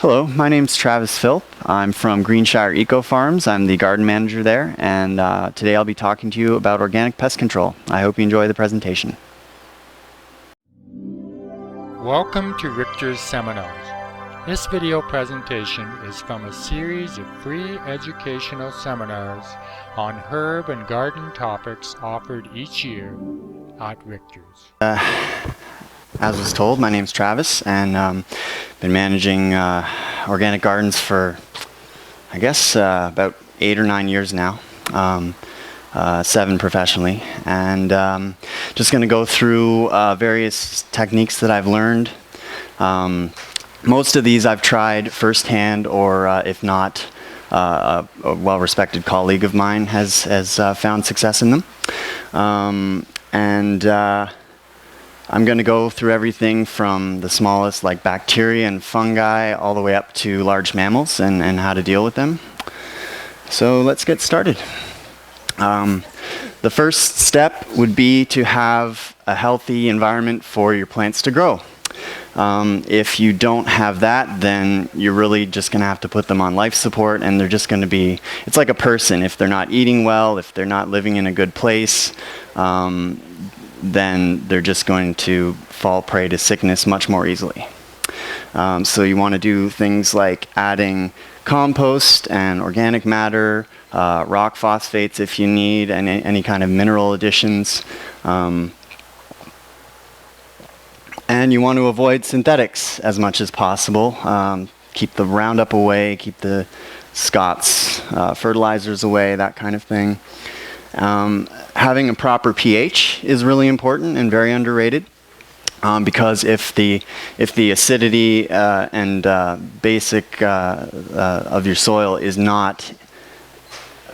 Hello, my name's Travis Philp. I'm from Greenshire Eco Farms. I'm the garden manager there, and today I'll be talking to you about organic pest control. I hope you enjoy the presentation. Welcome to Richters Seminars. This video presentation is from a series of free educational seminars on herb and garden topics offered each year at Richters. As was told, my name's Travis, and been managing organic gardens for, I guess, about 8 or 9 years now, 7 professionally, and just going to go through various techniques that I've learned. Most of these I've tried firsthand, or if not, a well-respected colleague of mine has found success in them. I'm going to go through everything from the smallest, like bacteria and fungi, all the way up to large mammals and how to deal with them. So let's get started. The first step would be to have a healthy environment for your plants to grow. If you don't have that, then you're really just going to have to put them on life support, and they're just going to be, it's like a person. If they're not eating well, if they're not living in a good place, then they're just going to fall prey to sickness much more easily. So you want to do things like adding compost and organic matter, rock phosphates if you need, and any kind of mineral additions. And you want to avoid synthetics as much as possible. Keep the Roundup away, keep the Scott's fertilizers away, that kind of thing. Having a proper pH is really important and very underrated, because if the acidity and basic of your soil is not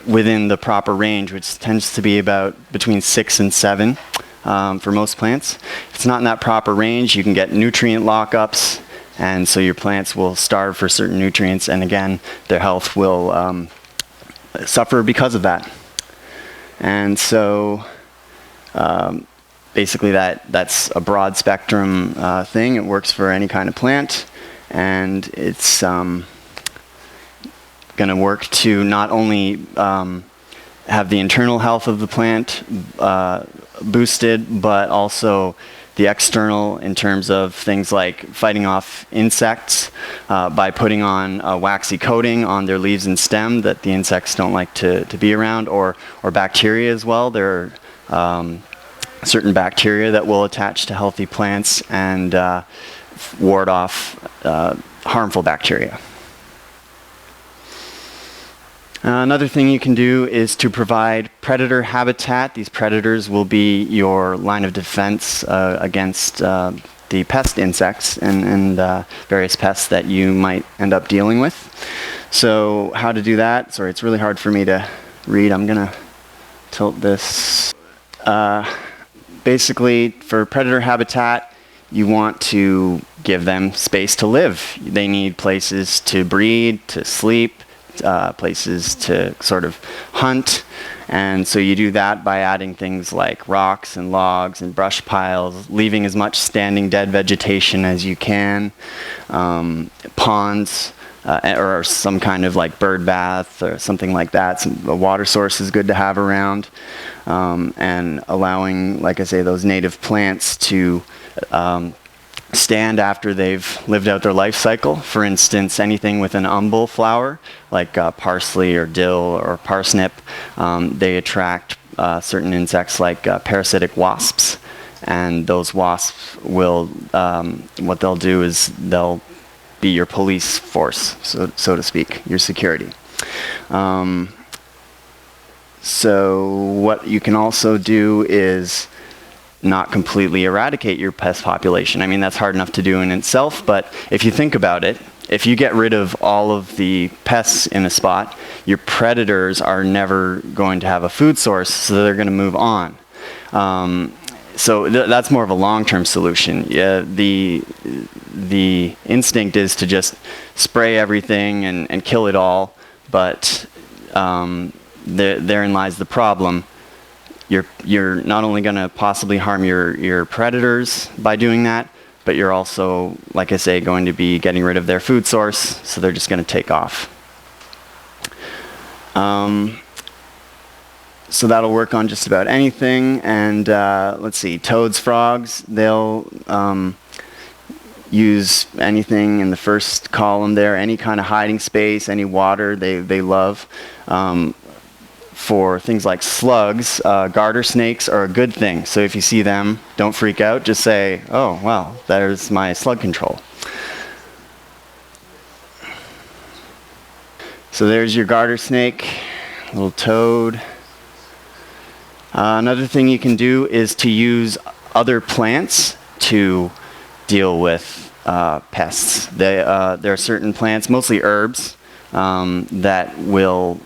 within the proper range, which tends to be about between 6 and 7 for most plants, if it's not in that proper range, you can get nutrient lockups, and so your plants will starve for certain nutrients, and again, their health will suffer because of that. And so basically that's a broad spectrum thing. It works for any kind of plant, and it's going to work to not only have the internal health of the plant boosted, but also the external in terms of things like fighting off insects by putting on a waxy coating on their leaves and stem that the insects don't like to be around, or bacteria as well. There are certain bacteria that will attach to healthy plants and ward off harmful bacteria. Another thing you can do is to provide predator habitat. These predators will be your line of defense against the pest insects and various pests that you might end up dealing with. So how to do that? Sorry, it's really hard for me to read. I'm going to tilt this. Basically, for predator habitat, you want to give them space to live. They need places to breed, to sleep, places to sort of hunt, and so you do that by adding things like rocks and logs and brush piles, leaving as much standing dead vegetation as you can, ponds, or some kind of like bird bath or something like that. A water source is good to have around, and allowing, like I say, those native plants to stand after they've lived out their life cycle. For instance, anything with an umbel flower, like parsley or dill or parsnip, they attract certain insects like parasitic wasps, and those wasps will, what they'll do is they'll be your police force, so to speak, your security. So what you can also do is not completely eradicate your pest population. I mean, that's hard enough to do in itself, but if you think about it, if you get rid of all of the pests in a spot, your predators are never going to have a food source, so they're going to move on. So that's more of a long-term solution. Yeah, the instinct is to just spray everything and kill it all, but therein lies the problem. You're not only going to possibly harm your predators by doing that, but you're also, like I say, going to be getting rid of their food source, so they're just going to take off. So that'll work on just about anything. And let's see, toads, frogs, they'll use anything in the first column there, any kind of hiding space, any water they love. For things like slugs, garter snakes are a good thing. So if you see them, don't freak out. Just say, oh, well, there's my slug control. So there's your garter snake, little toad. Another thing you can do is to use other plants to deal with pests. There are certain plants, mostly herbs, that will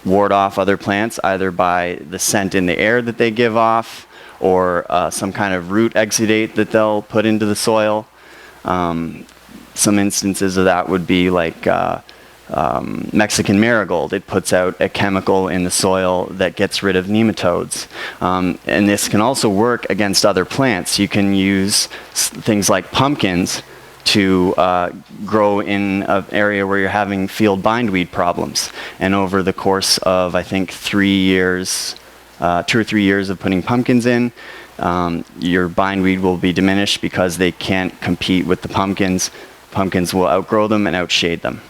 ward off other plants either by the scent in the air that they give off or some kind of root exudate that they'll put into the soil. Some instances of that would be like Mexican marigold. It puts out a chemical in the soil that gets rid of nematodes. And this can also work against other plants. You can use things like pumpkins to grow in an area where you're having field bindweed problems. And over the course of, I think, 3 years, 2 or 3 years of putting pumpkins in, your bindweed will be diminished because they can't compete with the pumpkins. Pumpkins will outgrow them and outshade them.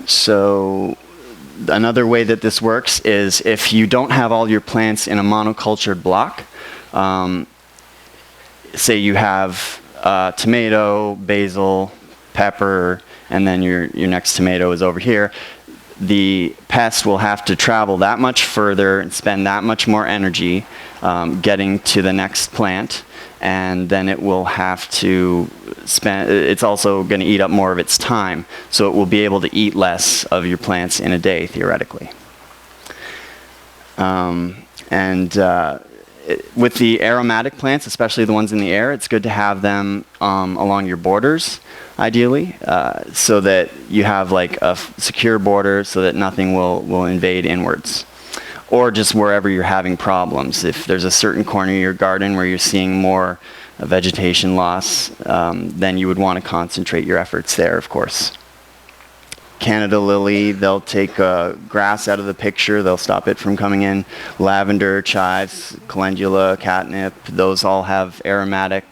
So another way that this works is if you don't have all your plants in a monocultured block, say you have tomato, basil, pepper, and then your next tomato is over here, the pest will have to travel that much further and spend that much more energy getting to the next plant, and then it will have to spend, it's also going to eat up more of its time, so it will be able to eat less of your plants in a day, theoretically. With the aromatic plants, especially the ones in the air, it's good to have them along your borders, ideally, so that you have like a secure border so that nothing will invade inwards. Or just wherever you're having problems. If there's a certain corner of your garden where you're seeing more vegetation loss, then you would want to concentrate your efforts there, of course. Canada lily, they'll take grass out of the picture, they'll stop it from coming in. Lavender, chives, calendula, catnip, those all have aromatic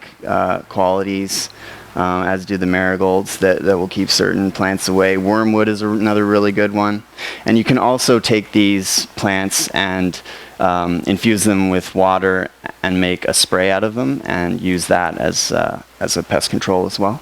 qualities, as do the marigolds that will keep certain plants away. Wormwood is another really good one. And you can also take these plants and infuse them with water and make a spray out of them and use that as a pest control as well.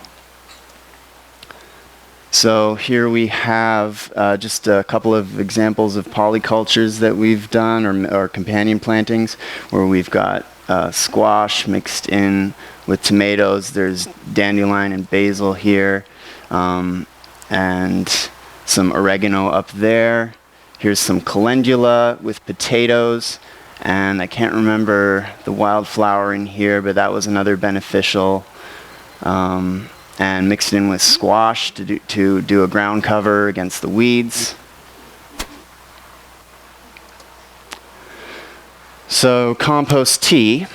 So here we have just a couple of examples of polycultures that we've done, or companion plantings, where we've got squash mixed in with tomatoes. There's dandelion and basil here, and some oregano up there. Here's some calendula with potatoes, and I can't remember the wildflower in here, but that was another beneficial. And mixed in with squash to do a ground cover against the weeds. So compost tea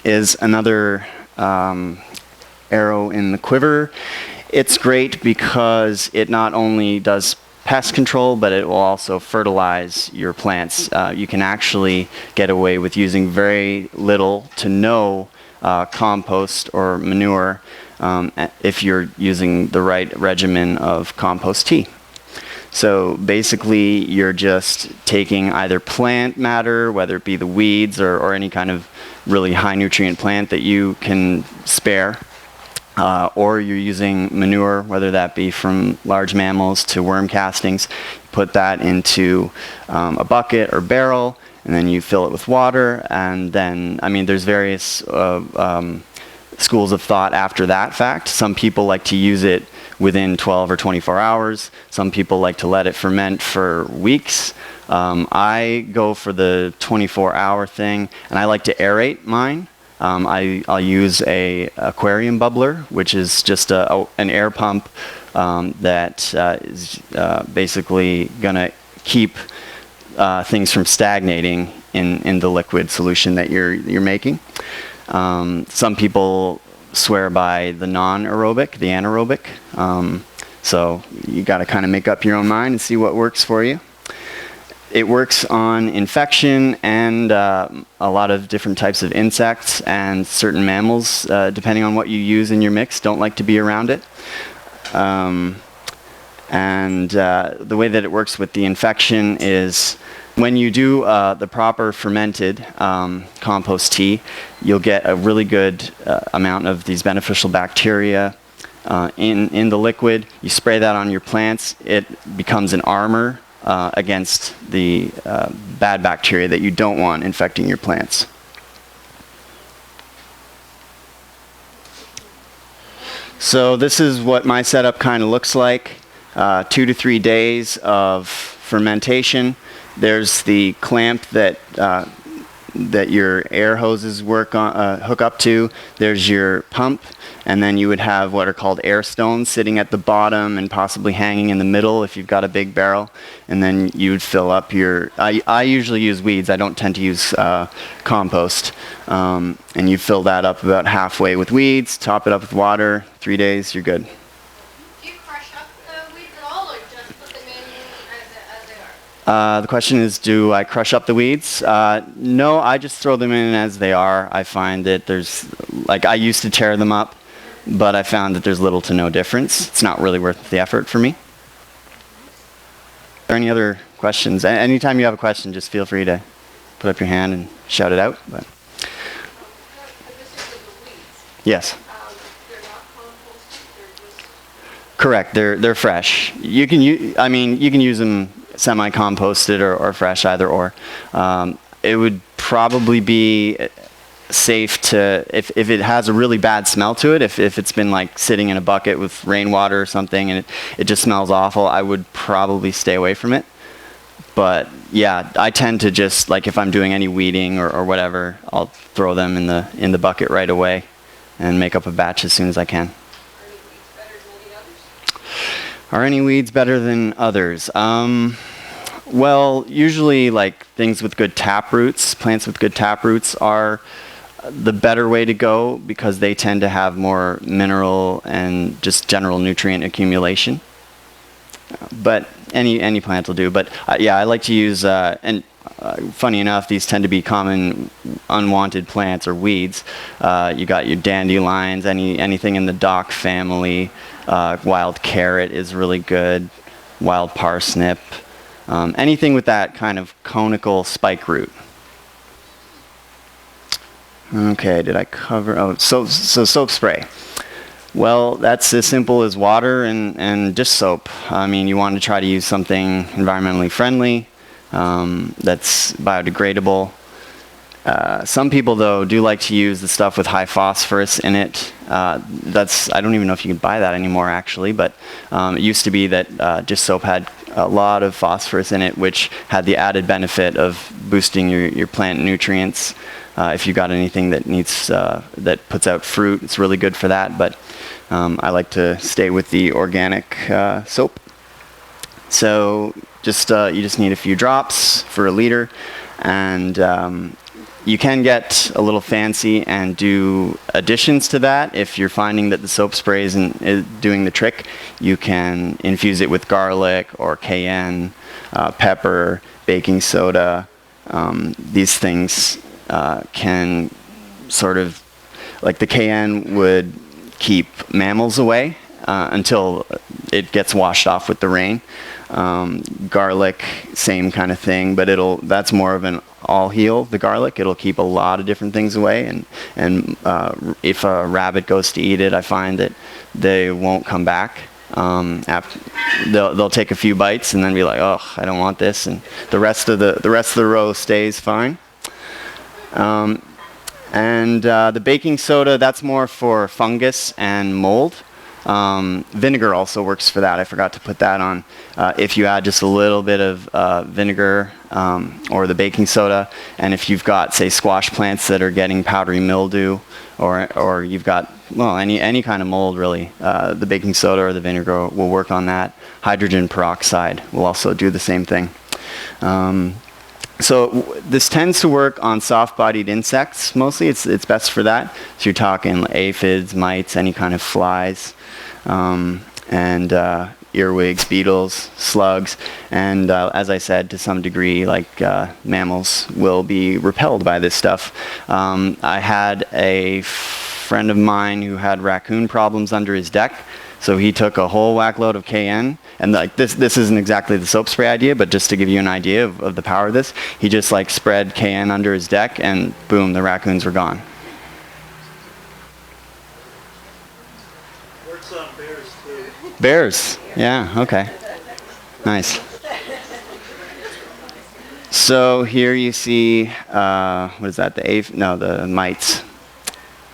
is another arrow in the quiver. It's great because it not only does pest control, but it will also fertilize your plants. You can actually get away with using very little to no compost or manure if you're using the right regimen of compost tea. So basically you're just taking either plant matter, whether it be the weeds or any kind of really high nutrient plant that you can spare, or you're using manure, whether that be from large mammals to worm castings. Put that into a bucket or barrel, and then you fill it with water, and then, I mean, there's various schools of thought after that fact. Some people like to use it within 12 or 24 hours. Some people like to let it ferment for weeks. I go for the 24-hour thing, and I like to aerate mine. I'll use a aquarium bubbler, which is just an air pump that is basically going to keep things from stagnating in the liquid solution that you're making. Some people swear by the non-aerobic, the anaerobic. So you got to kind of make up your own mind and see what works for you. It works on infection and a lot of different types of insects, and certain mammals, depending on what you use in your mix, don't like to be around it. The way that it works with the infection is when you do the proper fermented compost tea, you'll get a really good amount of these beneficial bacteria in the liquid. You spray that on your plants, it becomes an armor against the bad bacteria that you don't want infecting your plants. So this is what my setup kind of looks like. 2 to 3 days of fermentation. There's the clamp that your air hoses hook up to. There's your pump, and then you would have what are called air stones sitting at the bottom and possibly hanging in the middle if you've got a big barrel. And then you would fill up your. I usually use weeds. I don't tend to use compost. And you fill that up about halfway with weeds. Top it up with water. 3 days, you're good. The question is, do I crush up the weeds? No, I just throw them in as they are. I find that I used to tear them up, but I found that there's little to no difference. It's not really worth the effort for me. Are there any other questions? Anytime you have a question, just feel free to put up your hand and shout it out. But yes. Correct. They're fresh. You can use them semi-composted or fresh, either or. It would probably be safe to, if it has a really bad smell to it, if it's been like sitting in a bucket with rainwater or something and it just smells awful, I would probably stay away from it. But yeah, I tend to just, like, if I'm doing any weeding or whatever, I'll throw them in the bucket right away and make up a batch as soon as I can. Are any weeds better than others? Well, usually like things with good tap roots, plants with good tap roots are the better way to go because they tend to have more mineral and just general nutrient accumulation. But any plant will do. But yeah, I like to use, funny enough, these tend to be common unwanted plants or weeds. You got your dandelions, anything in the dock family. Wild carrot is really good. Wild parsnip. Anything with that kind of conical spike root. Okay, did I cover? Oh, so soap spray. Well, that's as simple as water and dish soap. I mean, you want to try to use something environmentally friendly, that's biodegradable. Some people, though, do like to use the stuff with high phosphorus in it. I don't even know if you can buy that anymore, actually, but it used to be that dish soap had a lot of phosphorus in it, which had the added benefit of boosting your plant nutrients. If you got anything that that puts out fruit, it's really good for that. But I like to stay with the organic soap. So you just need a few drops for a liter, and you can get a little fancy and do additions to that. If you're finding that the soap spray isn't doing the trick, you can infuse it with garlic or cayenne, pepper, baking soda. These things can sort of, like the cayenne would keep mammals away until it gets washed off with the rain. Garlic, same kind of thing, but that's more of an all heal. The garlic, it'll keep a lot of different things away, and if a rabbit goes to eat it, I find that they won't come back. They'll take a few bites and then be like, oh, I don't want this, and the rest of the row stays fine. The baking soda, that's more for fungus and mold. Vinegar also works for that. I forgot to put that on. If you add just a little bit of vinegar or the baking soda, and if you've got, say, squash plants that are getting powdery mildew, or you've got, well, any kind of mold really, the baking soda or the vinegar will work on that. Hydrogen peroxide will also do the same thing. This tends to work on soft-bodied insects mostly. It's best for that. So you're talking aphids, mites, any kind of flies, and earwigs, beetles, slugs, and as I said, to some degree, like mammals will be repelled by this stuff. I had a friend of mine who had raccoon problems under his deck, so he took a whole whack load of KN, and like this isn't exactly the soap spray idea, but just to give you an idea of the power of this, he just like spread KN under his deck, and boom, the raccoons were gone. Works on bears too. Bears, yeah, okay, nice. So here you see, what is that? The mites,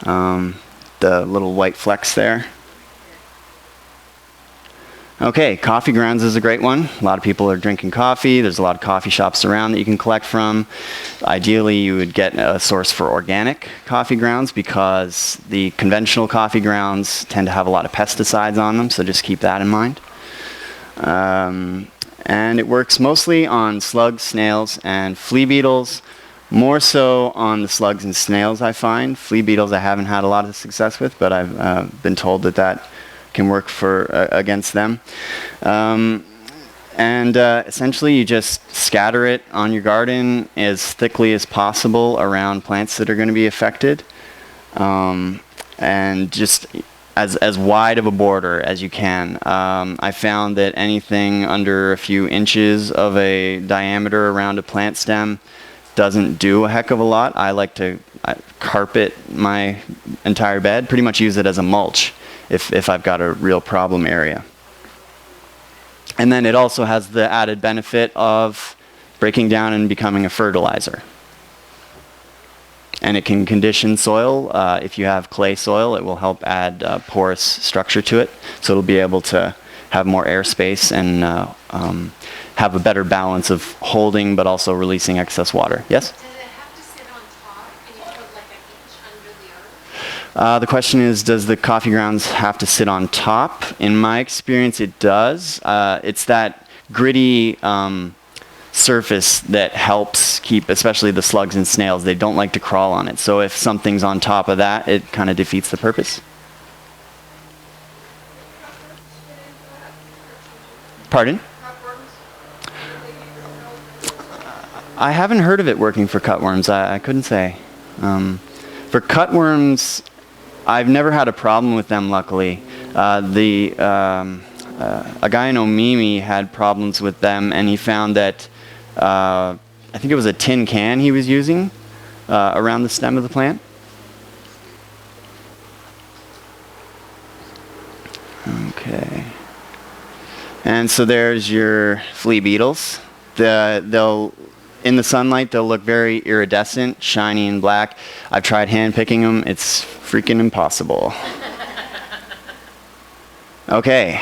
the little white flecks there. Okay, coffee grounds is a great one. A lot of people are drinking coffee. There's a lot of coffee shops around that you can collect from. Ideally, you would get a source for organic coffee grounds because the conventional coffee grounds tend to have a lot of pesticides on them, so just keep that in mind. And it works mostly on slugs, snails, and flea beetles. More so on the slugs and snails, I find. Flea beetles I haven't had a lot of success with, but I've been told that can work for against them. Essentially you just scatter it on your garden as thickly as possible around plants that are going to be affected, and just as wide of a border as you can. I found that anything under a few inches of a diameter around a plant stem doesn't do a heck of a lot. I like to carpet my entire bed, pretty much use it as a mulch if I've got a real problem area. And then it also has the added benefit of breaking down and becoming a fertilizer. And it can condition soil. If you have clay soil, it will help add porous structure to it. So it'll be able to have more airspace and have a better balance of holding but also releasing excess water. Yes? Does it have to sit on top and you put like an inch under the earth? The question is, does the coffee grounds have to sit on top? In my experience, it does. It's that gritty surface that helps keep, especially the slugs and snails, they don't like to crawl on it. So if something's on top of that, it kind of defeats the purpose. Pardon? I haven't heard of it working for cutworms. I couldn't say. For cutworms, I've never had a problem with them, luckily. A guy in Omimi had problems with them, and he found that I think it was a tin can he was using around the stem of the plant. Okay. And so there's your flea beetles. In the sunlight, they'll look very iridescent, shiny and black. I've tried hand picking them. It's freaking impossible. Okay,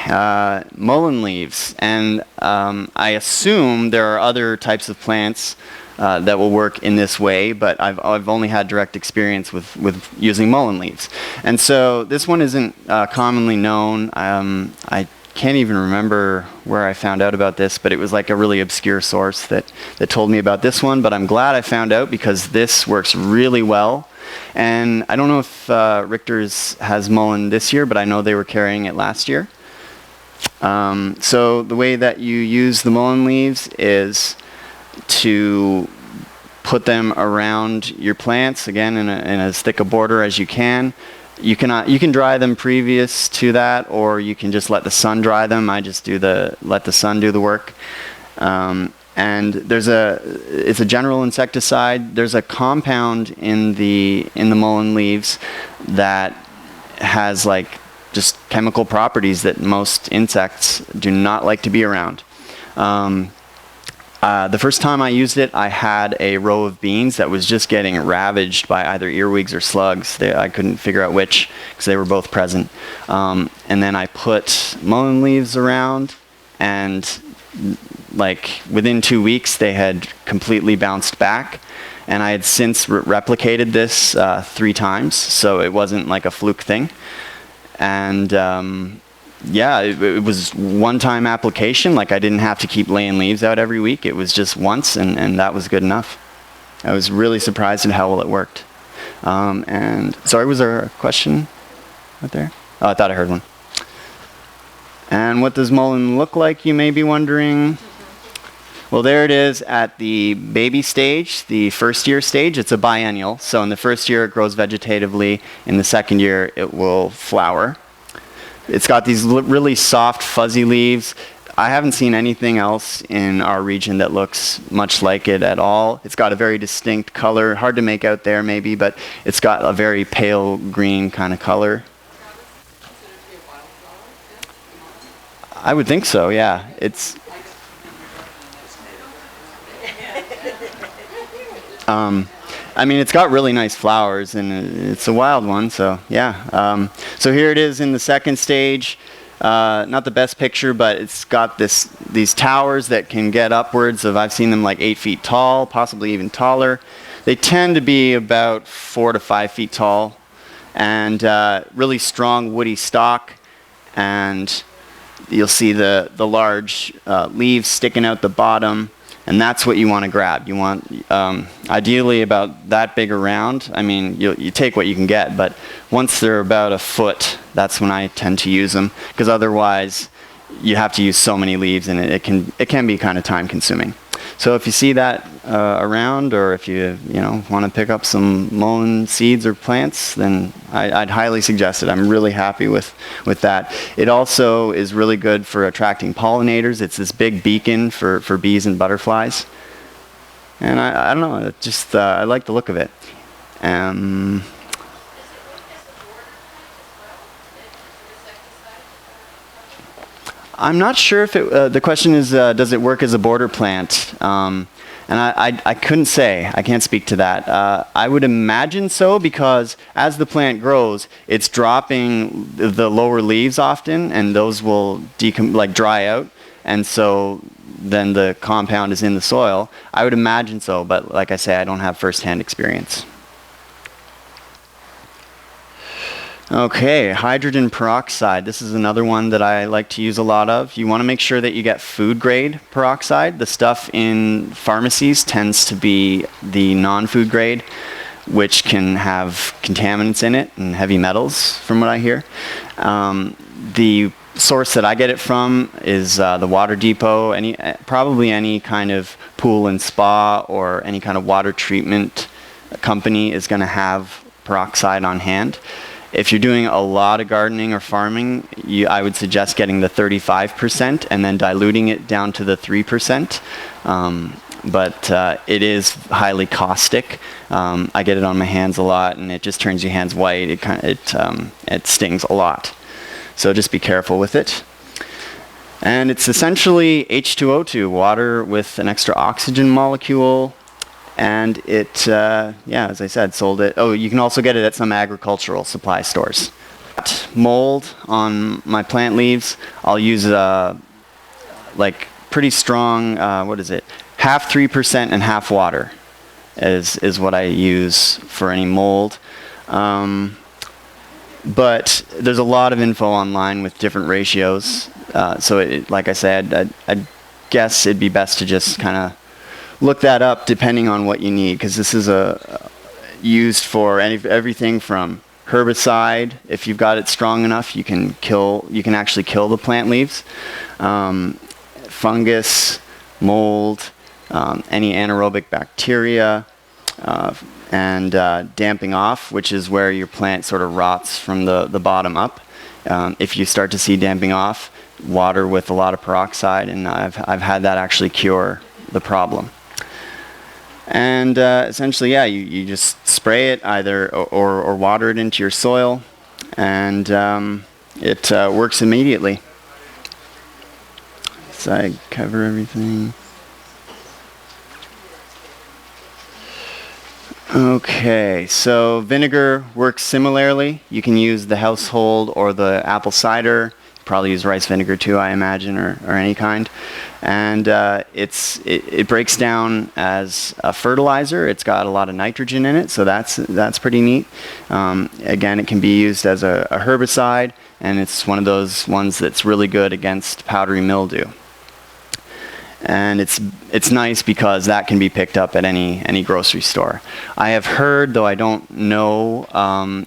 mullein leaves. And I assume there are other types of plants that will work in this way, but I've only had direct experience with using mullein leaves. And so this one isn't commonly known. I can't even remember where I found out about this, but it was like a really obscure source that told me about this one, but I'm glad I found out because this works really well. And I don't know if Richters has mullein this year, but I know they were carrying it last year. So the way that you use the mullein leaves is to put them around your plants, again, in as thick a border as you can. You can dry them previous to that, or you can just let the sun dry them. I just let the sun do the work. And it's a general insecticide. There's a compound in the mullein leaves that has like just chemical properties that most insects do not like to be around. The first time I used it, I had a row of beans that was just getting ravaged by either earwigs or slugs. I couldn't figure out which because they were both present. And then I put mullein leaves around, and like within 2 weeks, they had completely bounced back. And I had since replicated this 3 times, so it wasn't like a fluke thing. And yeah, it was one-time application. Like, I didn't have to keep laying leaves out every week. It was just once, and that was good enough. I was really surprised at how well it worked. And sorry, was there a question right there? Oh, I thought I heard one. And what does mullein look like, you may be wondering? Well, there it is at the baby stage, the first year stage. It's a biennial. So in the first year, it grows vegetatively. In the second year, it will flower. It's got these really soft, fuzzy leaves. I haven't seen anything else in our region that looks much like it at all. It's got a very distinct color, hard to make out there maybe, but it's got a very pale green kind of color. I would think so, yeah. It's I mean, it's got really nice flowers, and it's a wild one, so yeah. So here it is in the second stage. Not the best picture, but it's got these towers that can get upwards of, I've seen them like 8 feet tall, possibly even taller. They tend to be about 4 to 5 feet tall, and really strong woody stalk, and you'll see the large leaves sticking out the bottom. And that's what you want to grab. You want, ideally, about that big around. I mean, you take what you can get, but once they're about a foot, that's when I tend to use them, because otherwise, you have to use so many leaves, and it can be kind of time-consuming. So if you see that around, or if you want to pick up some mullein seeds or plants, then I'd highly suggest it. I'm really happy with that. It also is really good for attracting pollinators. It's this big beacon for bees and butterflies. And I don't know, just I like the look of it. I'm not sure if the question is, does it work as a border plant? And I couldn't say. I can't speak to that. I would imagine so, because as the plant grows, it's dropping the lower leaves often, and those will dry out. And so then the compound is in the soil. I would imagine so, but like I say, I don't have first-hand experience. Okay, hydrogen peroxide. This is another one that I like to use a lot of. You want to make sure that you get food-grade peroxide. The stuff in pharmacies tends to be the non-food grade, which can have contaminants in it and heavy metals, from what I hear. The source that I get it from is the water depot. Probably any kind of pool and spa or any kind of water treatment company is going to have peroxide on hand. If you're doing a lot of gardening or farming, I would suggest getting the 35% and then diluting it down to the 3%. But it is highly caustic. I get it on my hands a lot, and it just turns your hands white. It stings a lot. So just be careful with it. And it's essentially H2O2, water with an extra oxygen molecule. And it, as I said, sold it. Oh, you can also get it at some agricultural supply stores. Mold on my plant leaves, I'll use pretty strong, half 3% and half water is what I use for any mold. But there's a lot of info online with different ratios. So like I said, I'd guess it'd be best to just kind of look that up depending on what you need, because this is used for everything from herbicide. If you've got it strong enough, you can actually kill the plant leaves. Fungus, mold, any anaerobic bacteria, and damping off, which is where your plant sort of rots from the bottom up. If you start to see damping off, water with a lot of peroxide, and I've had that actually cure the problem. And essentially, you just spray it either or water it into your soil, and it works immediately. So I cover everything. Okay, so vinegar works similarly. You can use the household or the apple cider. probably use rice vinegar too, I imagine, or any kind. And it breaks down as a fertilizer. It's got a lot of nitrogen in it, so that's pretty neat. Again, it can be used as a herbicide, and it's one of those ones that's really good against powdery mildew. And it's nice because that can be picked up at any grocery store. I have heard, though I don't know,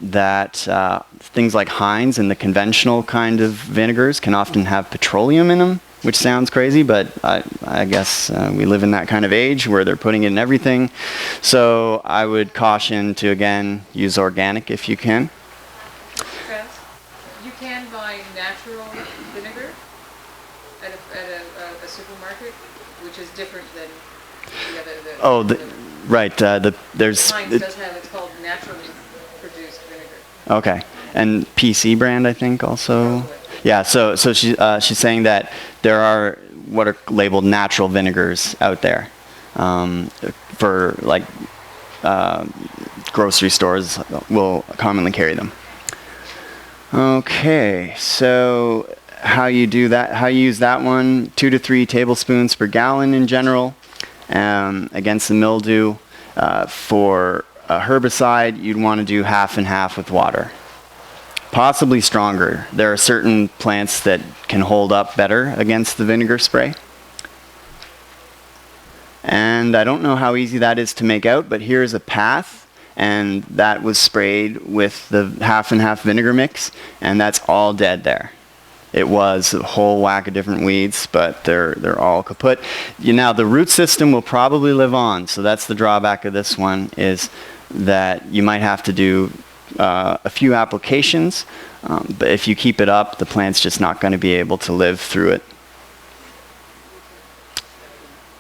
that things like Heinz and the conventional kind of vinegars can often have petroleum in them, which sounds crazy, but I guess we live in that kind of age where they're putting it in everything. So I would caution to, again, use organic if you can. You can buy natural vinegar at a supermarket, which is different than the other. Right. There's. Heinz does have, it's called naturally produced vinegar. Okay, and PC brand, I think, also. Probably. Yeah. So she's saying that there are what are labeled natural vinegars out there, for like grocery stores will commonly carry them. Okay, so how you do that, how you use that one, 2 to 3 tablespoons per gallon in general against the mildew. For a herbicide, you'd want to do half and half with water. Possibly stronger. There are certain plants that can hold up better against the vinegar spray. And I don't know how easy that is to make out, but here's a path. And that was sprayed with the half and half vinegar mix, and that's all dead there. It was a whole whack of different weeds, but they're all kaput. Now the root system will probably live on, so that's the drawback of this one, is that you might have to do a few applications, but if you keep it up, the plant's just not going to be able to live through it.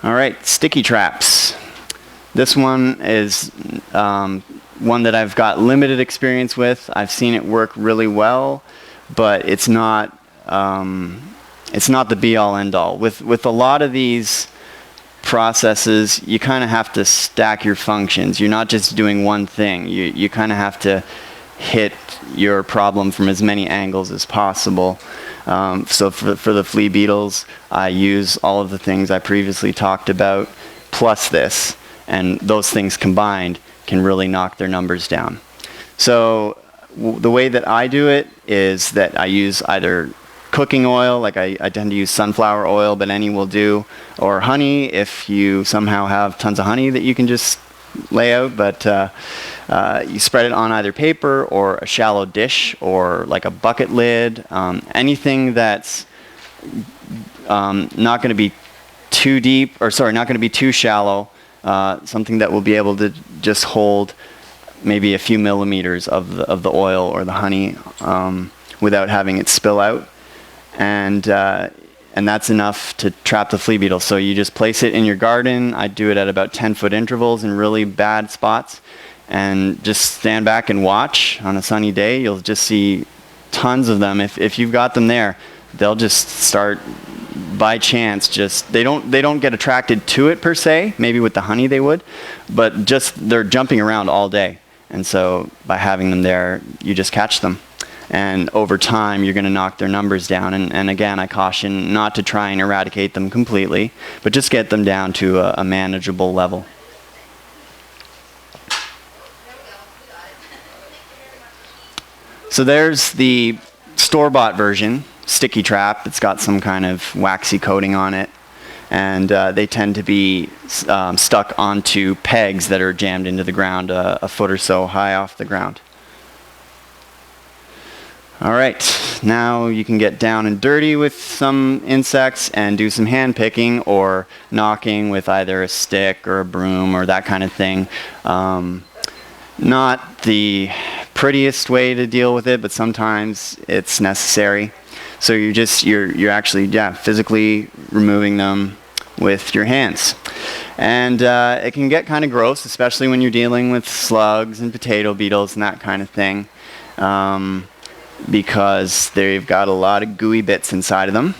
All right, sticky traps. This one is one that I've got limited experience with. I've seen it work really well, but it's not the be-all, end-all. With a lot of these processes, you kind of have to stack your functions. You're not just doing one thing. You kind of have to hit your problem from as many angles as possible. So for the flea beetles, I use all of the things I previously talked about, plus this. And those things combined can really knock their numbers down. So the way that I do it is that I use either cooking oil, like I tend to use sunflower oil, but any will do, or honey if you somehow have tons of honey that you can just lay out, but you spread it on either paper or a shallow dish or like a bucket lid, anything that's not going to be too deep, or sorry, not going to be too shallow. Something that will be able to just hold maybe a few millimeters of the oil or the honey without having it spill out, and that's enough to trap the flea beetle. So you just place it in your garden. I do it at about 10-foot intervals in really bad spots, and just stand back and watch. On a sunny day, you'll just see tons of them. If you've got them there, they'll just start. By chance, just they don't get attracted to it per se. Maybe with the honey they would, but just they're jumping around all day, and so by having them there, you just catch them, and over time you're going to knock their numbers down. And again, I caution not to try and eradicate them completely, but just get them down to a manageable level. So there's the store-bought version. Sticky trap. It's got some kind of waxy coating on it, and they tend to be stuck onto pegs that are jammed into the ground a foot or so high off the ground. All right, now you can get down and dirty with some insects and do some hand picking or knocking with either a stick or a broom or that kind of thing. Not the prettiest way to deal with it, but sometimes it's necessary. So you're actually physically removing them with your hands, and it can get kind of gross, especially when you're dealing with slugs and potato beetles and that kind of thing, because they've got a lot of gooey bits inside of them.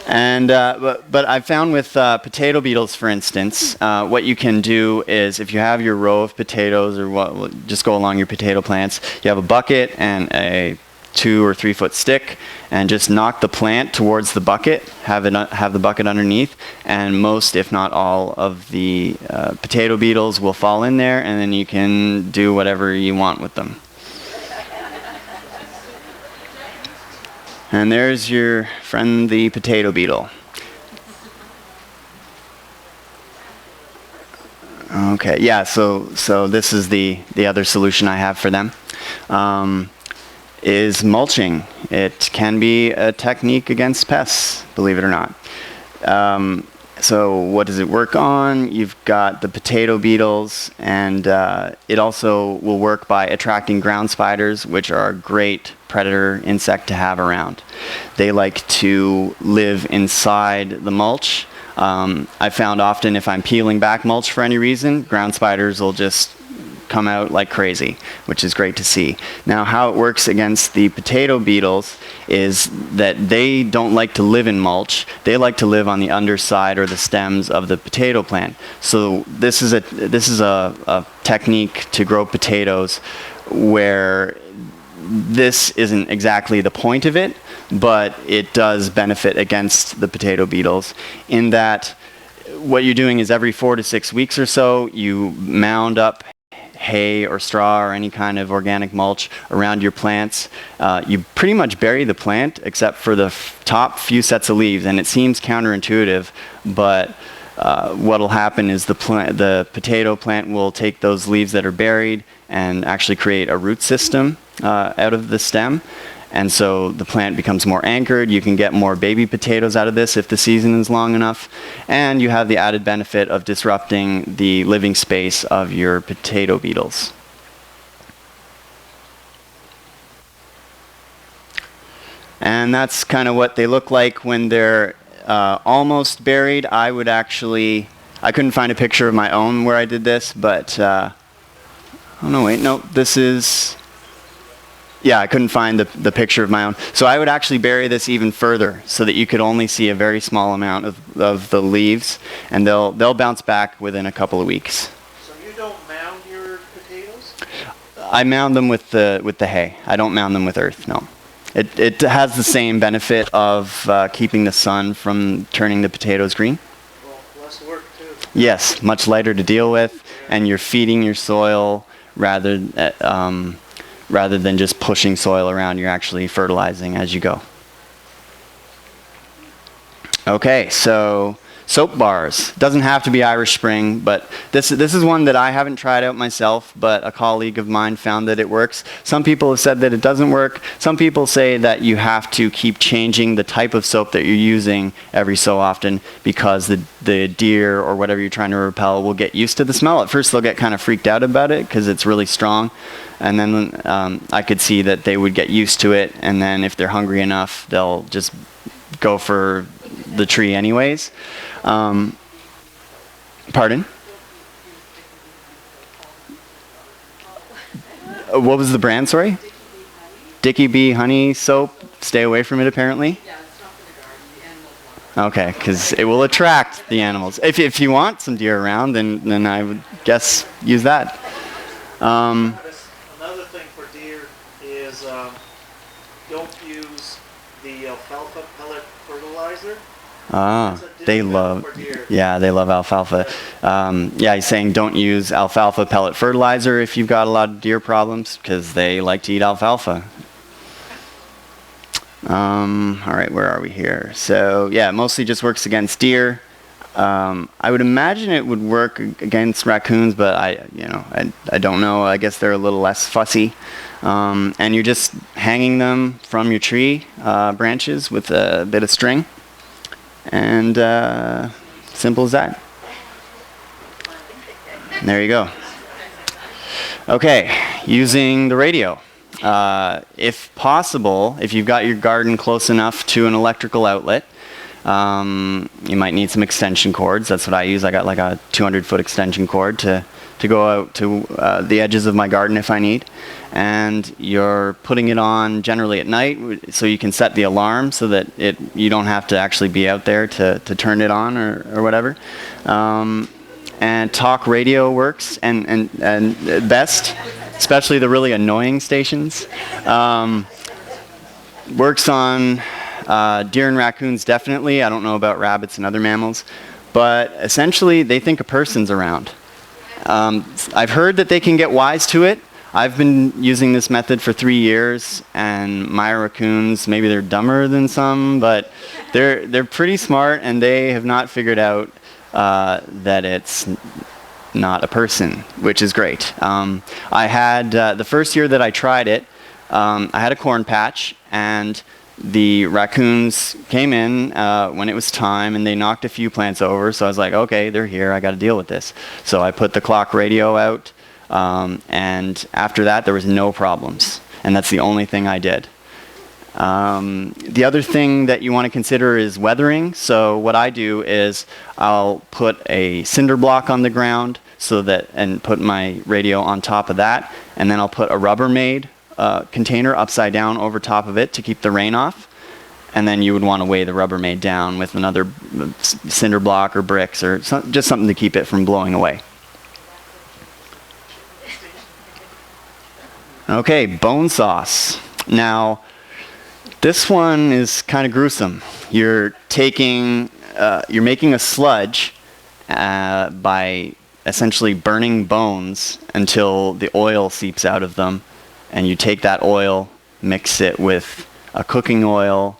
And but I found with potato beetles, for instance, what you can do is if you have your row of potatoes, or just go along your potato plants, you have a bucket and a 2 or 3 foot stick and just knock the plant towards the bucket, have the bucket underneath, and most, if not all, of the potato beetles will fall in there, and then you can do whatever you want with them. And there's your friend, the potato beetle. Okay, yeah, so this is the other solution I have for them, is mulching. It can be a technique against pests, believe it or not. So what does it work on? You've got the potato beetles, and it also will work by attracting ground spiders, which are a great predator insect to have around. They like to live inside the mulch. I found often if I'm peeling back mulch for any reason, ground spiders will just come out like crazy, which is great to see. Now, how it works against the potato beetles is that they don't like to live in mulch. They like to live on the underside or the stems of the potato plant. So this is a technique to grow potatoes where this isn't exactly the point of it, but it does benefit against the potato beetles in that what you're doing is every 4 to 6 weeks or so, you mound up hay or straw or any kind of organic mulch around your plants. You pretty much bury the plant except for the top few sets of leaves, and it seems counterintuitive, but what'll happen is the potato plant will take those leaves that are buried and actually create a root system out of the stem. And so the plant becomes more anchored. You can get more baby potatoes out of this if the season is long enough. And you have the added benefit of disrupting the living space of your potato beetles. And that's kind of what they look like when they're almost buried. I couldn't find a picture of my own where I did this, but, oh no, wait, no, this is, yeah, I couldn't find the picture of my own. So I would actually bury this even further so that you could only see a very small amount of the leaves, and they'll bounce back within a couple of weeks. So you don't mound your potatoes? I mound them with the hay. I don't mound them with earth, no. It has the same benefit of keeping the sun from turning the potatoes green. Well, less work too. Yes, much lighter to deal with, and you're feeding your soil rather than just pushing soil around. You're actually fertilizing as you go. Okay, so soap bars. Doesn't have to be Irish Spring, but this is one that I haven't tried out myself, but a colleague of mine found that it works. Some people have said that it doesn't work. Some people say that you have to keep changing the type of soap that you're using every so often because the deer or whatever you're trying to repel will get used to the smell. At first they'll get kind of freaked out about it because it's really strong. And then I could see that they would get used to it, and then if they're hungry enough, they'll just go for the tree anyways. Pardon? What was the brand, sorry? Dicky Bee Honey Soap. Stay away from it, apparently? Yeah, it's not for the garden, the animals want it. Okay, because it will attract the animals. If you want some deer around, then I would guess use that. Another thing for deer is don't use the alfalfa pellet fertilizer. They love alfalfa. Yeah, he's saying don't use alfalfa pellet fertilizer if you've got a lot of deer problems because they like to eat alfalfa. All right, where are we here? So yeah, it mostly just works against deer. I would imagine it would work against raccoons, but I don't know. I guess they're a little less fussy. And you're just hanging them from your tree branches with a bit of string. And simple as that. There you go. Okay, using the radio. If possible, if you've got your garden close enough to an electrical outlet, you might need some extension cords. That's what I use. I got like a 200-foot extension cord to go out to the edges of my garden if I need. And you're putting it on generally at night so you can set the alarm so that you don't have to actually be out there to turn it on or whatever. And talk radio works and best, especially the really annoying stations. works on deer and raccoons definitely. I don't know about rabbits and other mammals. But essentially, they think a person's around. I've heard that they can get wise to it. I've been using this method for 3 years, and my raccoons, maybe they're dumber than some, but they're pretty smart, and they have not figured out that it's not a person, which is great. I had, the first year that I tried it, I had a corn patch, and the raccoons came in when it was time, and they knocked a few plants over, so I was like, okay, they're here, I got to deal with this. So I put the clock radio out, and after that, there was no problems, and that's the only thing I did. The other thing that you want to consider is weathering. So what I do is I'll put a cinder block on the ground and put my radio on top of that, and then I'll put a Rubbermaid container upside down over top of it to keep the rain off. And then you would want to weigh the Rubbermaid down with another cinder block or bricks or just something to keep it from blowing away. Okay, bone sauce. Now, this one is kind of gruesome. You're making a sludge by essentially burning bones until the oil seeps out of them, and you take that oil, mix it with a cooking oil,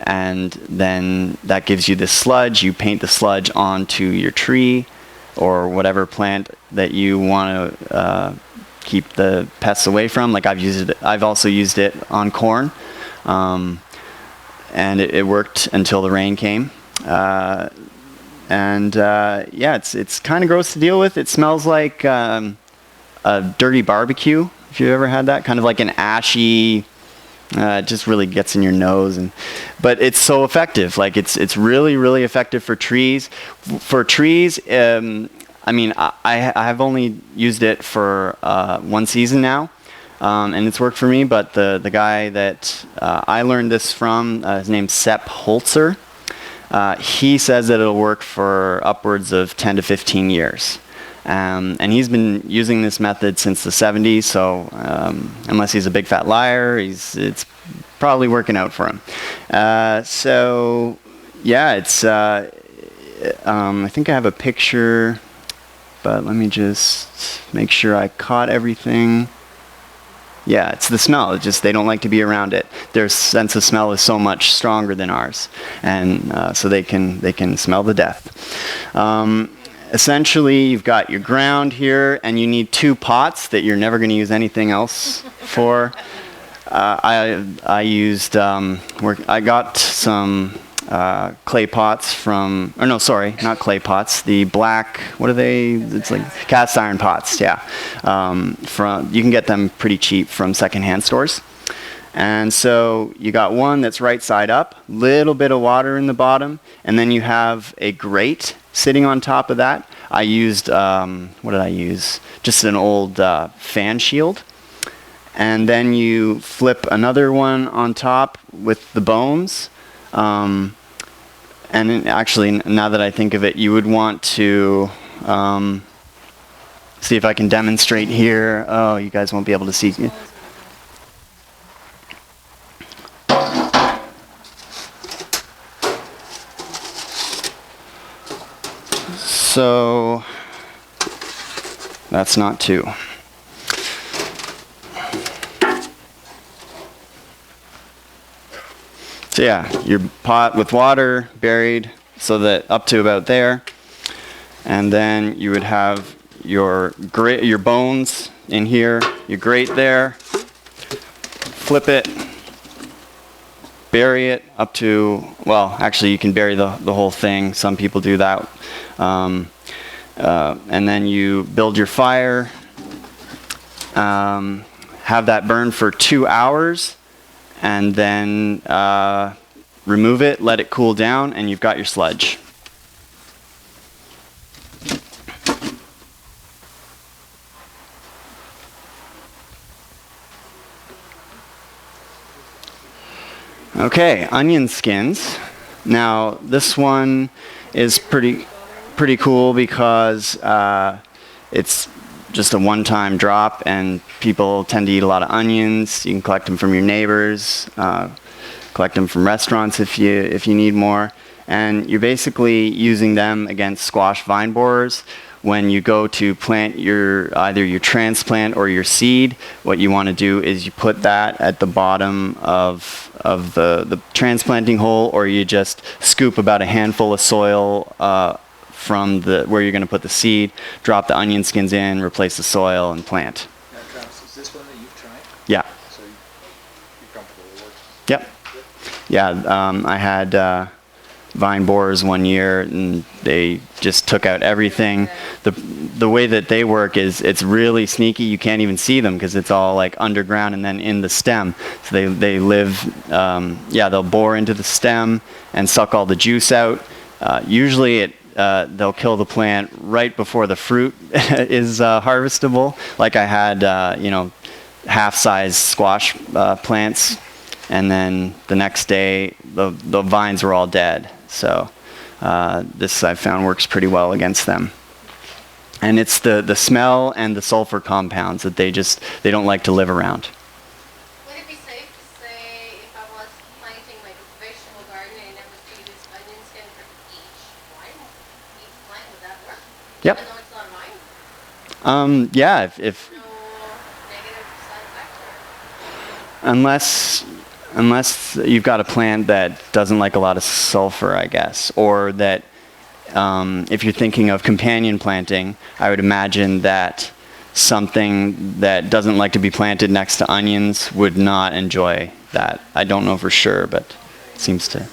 and then that gives you this sludge. You paint the sludge onto your tree or whatever plant that you want to keep the pests away from. Like I've also used it on corn, and it worked until the rain came. Yeah, it's kind of gross to deal with. It smells like a dirty barbecue, if you've ever had that. Kind of like an ashy, it just really gets in your nose. But it's so effective. Like it's really, really effective for trees. For trees, I mean, I have only used it for 1 season now, and it's worked for me. But the guy that I learned this from, his name's Sepp Holzer. He says that it'll work for upwards of 10 to 15 years. And he's been using this method since the 70s, so unless he's a big fat liar, it's probably working out for him. So, yeah, it's, I think I have a picture, but let me just make sure I caught everything. Yeah, it's the smell. It's just they don't like to be around it. Their sense of smell is so much stronger than ours, and so they can smell the death. Essentially, you've got your ground here, and you need 2 pots that you're never going to use anything else for. I used I got some clay pots from, or no, sorry, not clay pots. The black, what are they? It's like cast iron pots. Yeah, you can get them pretty cheap from secondhand stores. And so you got one that's right side up, little bit of water in the bottom, and then you have a grate sitting on top of that. I used, what did I use? Just an old fan shield. And then you flip another one on top with the bones. And actually, now that I think of it, you would want to see if I can demonstrate here. Oh, you guys won't be able to see. So that's not 2. So yeah, your pot with water buried so that up to about there, and then you would have your bones in here, your grate there, flip it, bury it up to, well, actually you can bury the whole thing. Some people do that. And then you build your fire, have that burn for 2 hours, and then remove it, let it cool down, and you've got your sludge. Okay, onion skins. Now this one is pretty cool because it's just a one-time drop, and people tend to eat a lot of onions. You can collect them from your neighbors, collect them from restaurants if you need more. And you're basically using them against squash vine borers. When you go to plant either your transplant or your seed, what you want to do is you put that at the bottom of the transplanting hole, or you just scoop about a handful of soil from where you're going to put the seed, drop the onion skins in, replace the soil, and plant. Now, Travis, is this one that you've tried? Yeah. So you're comfortable with it? Yep. Yeah, I had vine borers one year, and they just took out everything. The way that they work is it's really sneaky. You can't even see them because it's all like underground and then in the stem. So they live, they'll bore into the stem and suck all the juice out. Usually they'll kill the plant right before the fruit is harvestable. Like I had, half-size squash plants, and then the next day the vines were all dead. So this I found works pretty well against them. And it's the smell and the sulfur compounds that they don't like to live around. Would it be safe to say if I was planting like a vegetable garden and I was to use onion skin for each plant, would that work? Yep. Even though it's not mine? Yeah, if No negative side effects? unless you've got a plant that doesn't like a lot of sulfur, I guess, or that if you're thinking of companion planting, I would imagine that something that doesn't like to be planted next to onions would not enjoy that. I don't know for sure, but it seems to.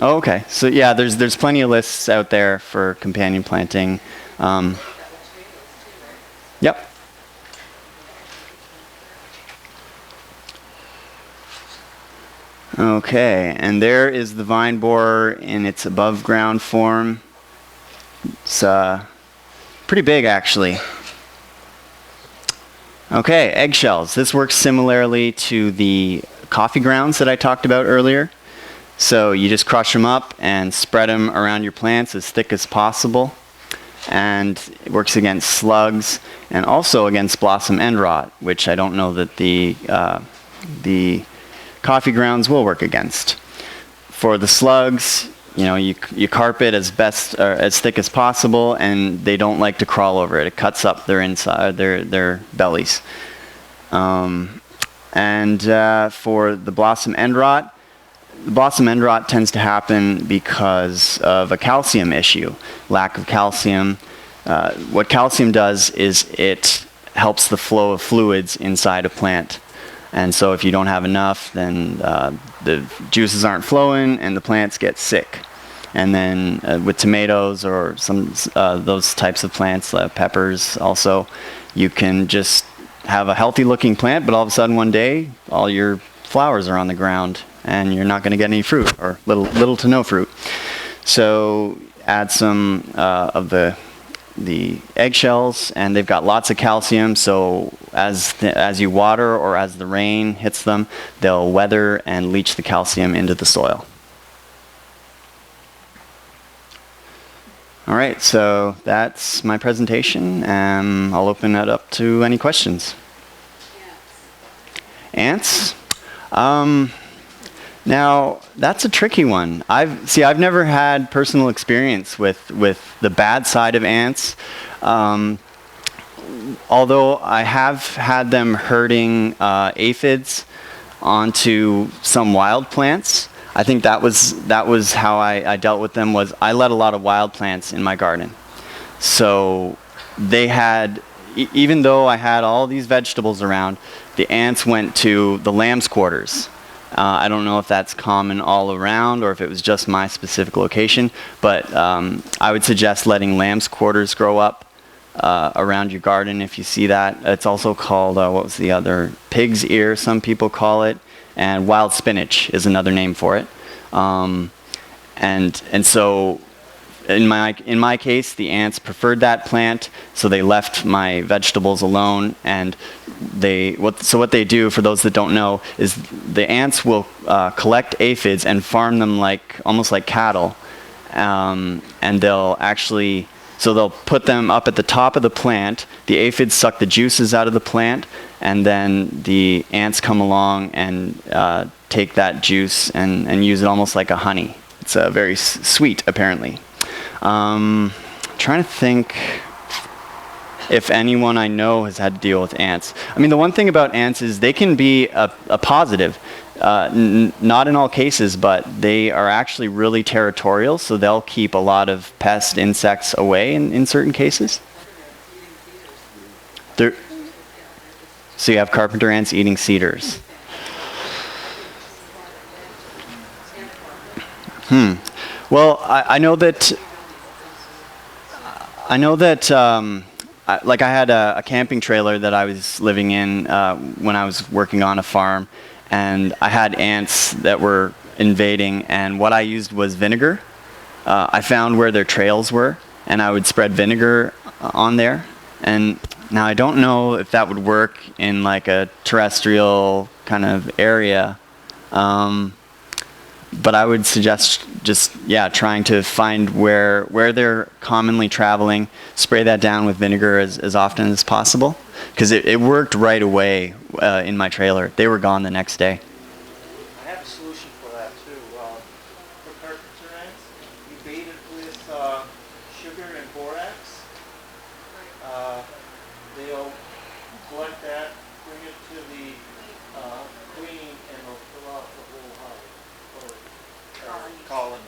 Oh, okay. So yeah, there's plenty of lists out there for companion planting. Yep. Okay, and there is the vine borer in its above ground form. It's pretty big actually. Okay, eggshells. This works similarly to the coffee grounds that I talked about earlier. So you just crush them up and spread them around your plants as thick as possible. And it works against slugs and also against blossom end rot, which I don't know that the coffee grounds will work against. For the slugs, you carp it as thick as possible, and they don't like to crawl over it. It cuts up their inside, their bellies. And for the blossom end rot, the blossom end rot tends to happen because of a calcium issue, lack of calcium. What calcium does is it helps the flow of fluids inside a plant. And so if you don't have enough, then the juices aren't flowing and the plants get sick. And then with tomatoes or some those types of plants, peppers also, you can just have a healthy looking plant, but all of a sudden one day all your flowers are on the ground and you're not going to get any fruit, or little to no fruit. So add some of the eggshells, and they've got lots of calcium, so as you water or as the rain hits them, they'll weather and leach the calcium into the soil. All right, so that's my presentation, and I'll open it up to any questions. Ants? Now, that's a tricky one. I've never had personal experience with the bad side of ants. Although I have had them herding aphids onto some wild plants. I think that was how I dealt with them. Was I let a lot of wild plants in my garden. So they had, even though I had all these vegetables around, the ants went to the lamb's quarters. I don't know if that's common all around or if it was just my specific location, but I would suggest letting lamb's quarters grow up around your garden if you see that. It's also called, what was the other? Pig's ear, some people call it, and wild spinach is another name for it. And so in my case, the ants preferred that plant, so they left my vegetables alone. And what they do, for those that don't know, is the ants will collect aphids and farm them almost like cattle, and they'll put them up at the top of the plant. The aphids suck the juices out of the plant, and then the ants come along and take that juice and use it almost like a honey. It's very sweet, apparently. Trying to think if anyone I know has had to deal with ants. I mean, the one thing about ants is they can be a positive. Not in all cases, but they are actually really territorial, so they'll keep a lot of pest insects away in certain cases. So you have carpenter ants eating cedars. Well, I know that I had a camping trailer that I was living in when I was working on a farm, and I had ants that were invading, and what I used was vinegar. I found where their trails were, and I would spread vinegar on there. And now I don't know if that would work in like a terrestrial kind of area, but I would suggest just trying to find where they're commonly traveling, spray that down with vinegar as often as possible, because it worked right away in my trailer. They were gone the next day. I have a solution for that too. For carpenter ants, you bait it with sugar and borax. They'll collect that, bring it to the queen, and they'll fill out the whole hive or colony.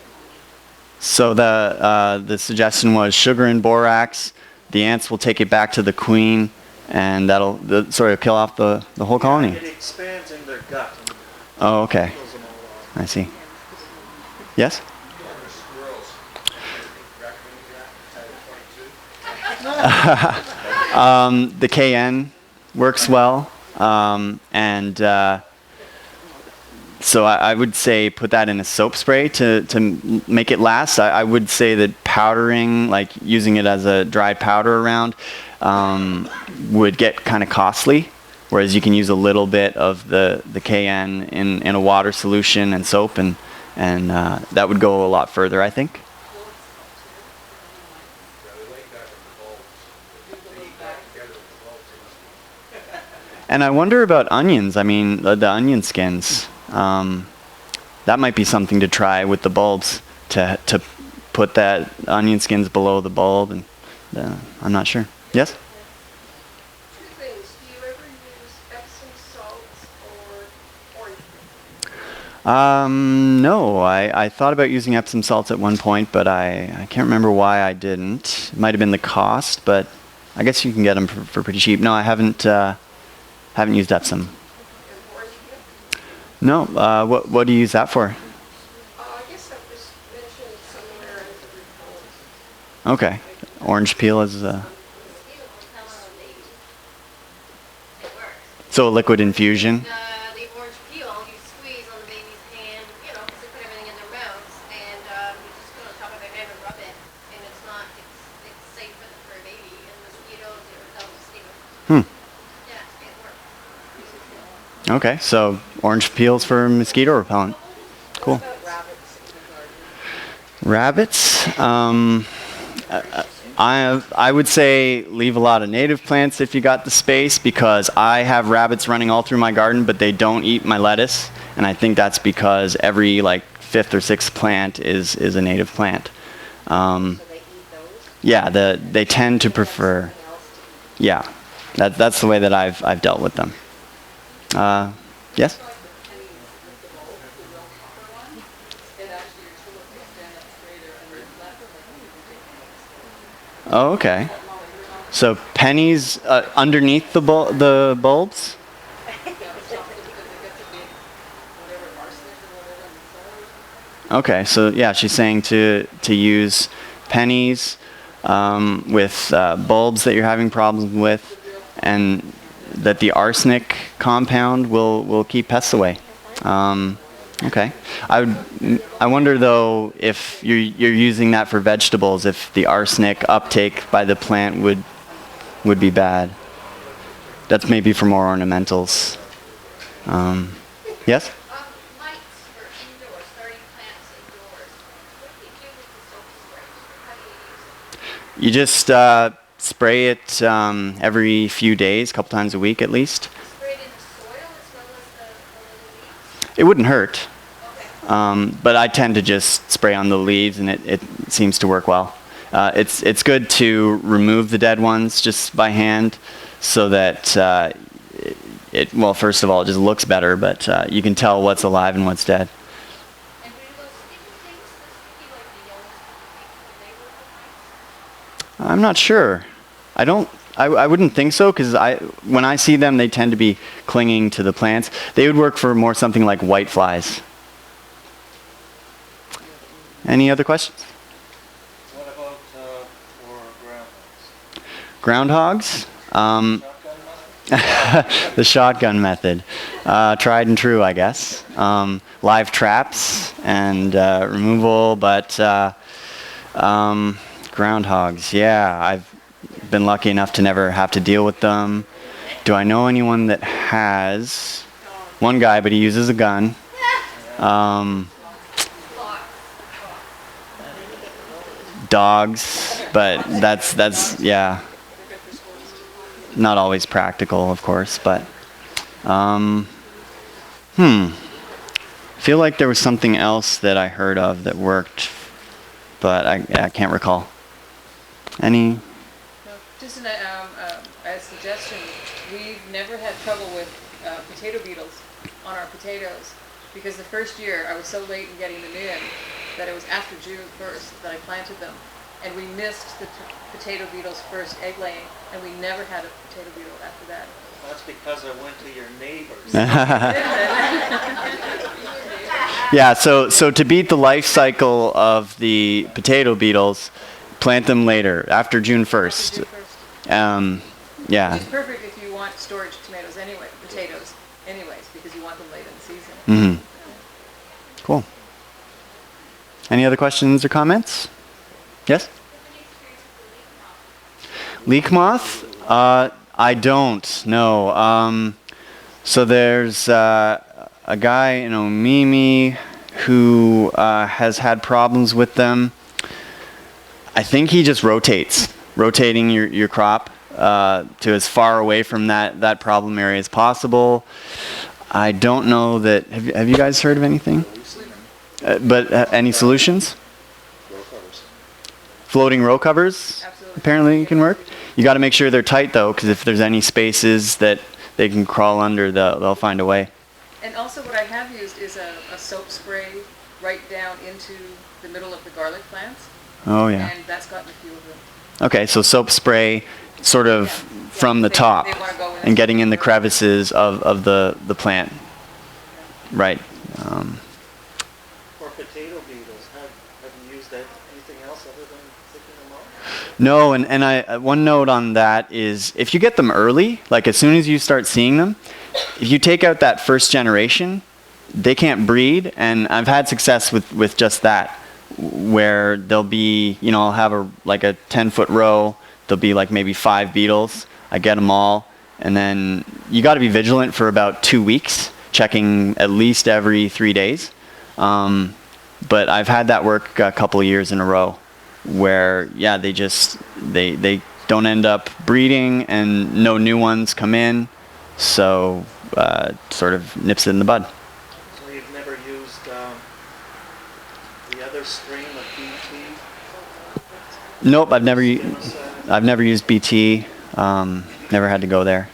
So the suggestion was sugar and borax. The ants will take it back to the queen, and that'll sort of kill off the whole colony. It expands in their gut. And Oh, okay. kills them all off. I see. Yes? The KN works well, and so I would say put that in a soap spray to make it last. I would say that powdering, like using it as a dry powder around, would get kind of costly, whereas you can use a little bit of the KN in a water solution and soap, and that would go a lot further, I think. And I wonder about onions. I mean, the onion skins. That might be something to try with the bulbs, to put that onion skins below the bulb, and I'm not sure. Yes? Two things. Do you ever use Epsom salts or orange? No, I thought about using Epsom salts at one point, but I can't remember why I didn't. It might have been the cost, but I guess you can get them for pretty cheap. No, I haven't used Epsom. And orange peel? No, what do you use that for? I guess I was mentioned somewhere as a repellent. Okay, orange peel is Mosquito repellent on babies. It works. so a liquid infusion. The orange peel you squeeze on the baby's hand, because they put everything in their mouths, and you just put it on top of their hand and rub it, and it's safe for a baby, and mosquitoes, it repels mosquitoes. Yeah, it works. Okay, so orange peels for mosquito repellent. Cool. Rabbits? I would say leave a lot of native plants if you got the space, because I have rabbits running all through my garden, but they don't eat my lettuce, and I think that's because every fifth or sixth plant is a native plant. Yeah, they tend to prefer. Yeah, that's the way that I've dealt with them. Yes? Oh, okay. So pennies underneath the bulbs? Okay, so yeah, she's saying to use pennies with bulbs that you're having problems with, and that the arsenic compound will keep pests away. Okay. I wonder though if you're using that for vegetables, if the arsenic uptake by the plant would be bad. That's maybe for more ornamentals. Yes? Lights for indoors, starting plants indoors. What do you do with the soap spray? How do you use it? You just spray it every few days, a couple times a week at least. Spray it in the soil as well as the leaves? It wouldn't hurt, Okay. but I tend to just spray on the leaves, and it seems to work well. It's good to remove the dead ones just by hand, so that well, first of all, it just looks better, but you can tell what's alive and what's dead. And do those sticky things, the sticky like the yellow sticky things, do they work with mice? I'm not sure. I wouldn't think so, because when I see them, they tend to be clinging to the plants. They would work for more something like white flies. Any other questions? What about for groundhogs? Groundhogs? Shotgun method? The shotgun method. Tried and true, I guess. Live traps and removal, but groundhogs, yeah, I've been lucky enough to never have to deal with them. Do I know anyone that has? One guy, but he uses a gun. Dogs, but that's yeah, not always practical, of course, but feel like there was something else that I heard of that worked, but I can't recall. Any? No, just a suggestion. We've never had trouble with potato beetles on our potatoes, because the first year I was so late in getting them in that it was after June 1st that I planted them, and we missed the potato beetle's first egg laying, and we never had a potato beetle after that. That's because I went to your neighbors. Yeah, so to beat the life cycle of the potato beetles, plant them later, after June 1st. June 1st. Yeah. It's perfect if you want storage tomatoes anyway, potatoes anyways, because you want them late in the season. Mm-hmm. Cool. Any other questions or comments? Yes? Leek moth? I don't, no. So there's a guy in Omimi who has had problems with them. I think he just rotating your crop to as far away from that problem area as possible. I don't know that. Have you guys heard of anything? But any solutions? Row covers. Floating row covers? Absolutely. Apparently can work. You got to make sure they're tight though, because if there's any spaces that they can crawl under, they'll find a way. And also what I have used is a soap spray right down into the middle of the garlic plants, Oh yeah. and that's gotten a few of them. Okay, so soap spray sort of from the They top wanna go in and getting in the crevices of the plant. Right. For potato beetles, have you used anything else other than picking them up? No, and one note on that is if you get them early, like as soon as you start seeing them, if you take out that first generation, they can't breed, and I've had success with just that, where there'll be, I'll have a 10-foot row, there'll be like maybe 5 beetles, I get them all, and then you got to be vigilant for about 2 weeks, checking at least every 3 days. But I've had that work a couple of years in a row, where they don't end up breeding and no new ones come in, so sort of nips it in the bud. So you've never used the other strain of BT? Nope, I've never used BT. Never had to go there.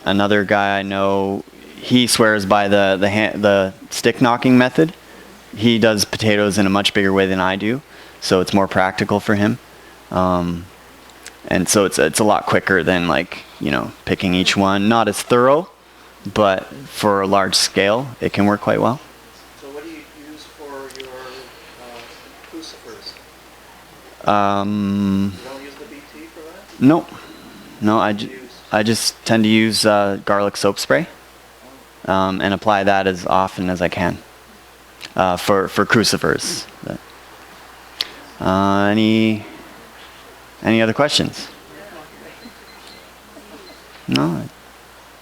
Another guy I know, he swears by the stick knocking method. He does potatoes in a much bigger way than I do, so it's more practical for him. And so it's a lot quicker than picking each one. Not as thorough, but for a large scale, it can work quite well. So what do you use for your crucifers? You don't use the BT for that? No, I just tend to use garlic soap spray. and apply that as often as I can for crucifers. Any other questions? No, I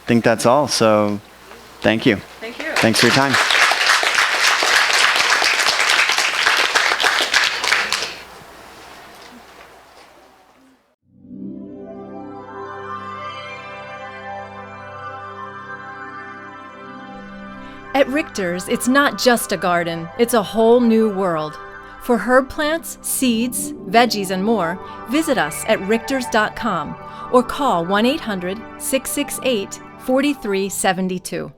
think that's all. So thank you. Thank you. Thanks for your time. At Richters, it's not just a garden, it's a whole new world. For herb plants, seeds, veggies, and more, visit us at richters.com or call 1-800-668-4372.